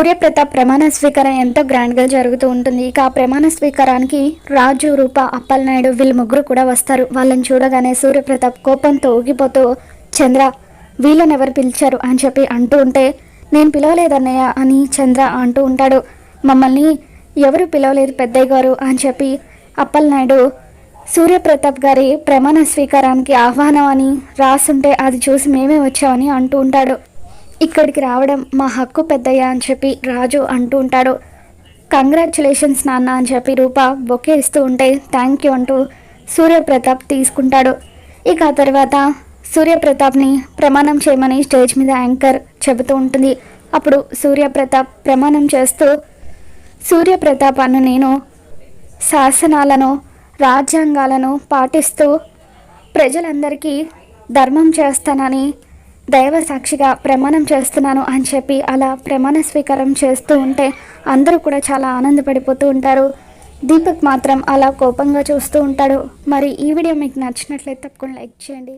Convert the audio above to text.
సూర్యప్రతాప్ ప్రమాణ స్వీకారం ఎంతో గ్రాండ్గా జరుగుతూ ఉంటుంది. ఇక ఆ ప్రమాణ స్వీకారానికి రాజు, రూప, అప్పలనాయుడు వీళ్ళు ముగ్గురు కూడా వస్తారు. వాళ్ళని చూడగానే సూర్యప్రతాప్ కోపంతో ఊగిపోతూ, చంద్ర వీళ్ళని ఎవరు పిలిచారు అని చెప్పి అంటూ ఉంటే, నేను పిలవలేదన్నయ్య అని చంద్ర అంటూ ఉంటాడు. మమ్మల్ని ఎవరు పిలవలేదు పెద్దయ్య గారు అని చెప్పి అప్పలనాయుడు సూర్యప్రతాప్ గారి ప్రమాణ స్వీకారానికి ఆహ్వానం అని రాసుంటే అది చూసి మేమే వచ్చామని అంటూ ఉంటాడు. ఇక్కడికి రావడం మా హక్కు పెద్దయ్య అని చెప్పి రాజు అంటూ ఉంటాడు. కంగ్రాచులేషన్స్ నాన్న అని చెప్పి రూప బొకే ఇస్తూ ఉంటే థ్యాంక్ యూ అంటూ సూర్యప్రతాప్ తీసుకుంటాడు. ఇక ఆ తర్వాత సూర్యప్రతాప్ని ప్రమాణం చేయమని స్టేజ్ మీద యాంకర్ చెబుతూ ఉంటుంది. అప్పుడు సూర్యప్రతాప్ ప్రమాణం చేస్తూ, సూర్యప్రతాప్ అను నేను శాసనాలను, రాజ్యాంగాలను పాటిస్తూ ప్రజలందరికీ ధర్మం చేస్తానని దైవ సాక్షిగా ప్రమాణం చేస్తున్నాను అని చెప్పి అలా ప్రమాణ స్వీకారం చేస్తూ ఉంటే అందరూ కూడా చాలా ఆనందపడిపోతూ ఉంటారు. దీపక్ మాత్రం అలా కోపంగా చూస్తూ ఉంటాడు. మరి ఈ వీడియో మీకు నచ్చినట్లయితే తప్పకుండా లైక్ చేయండి.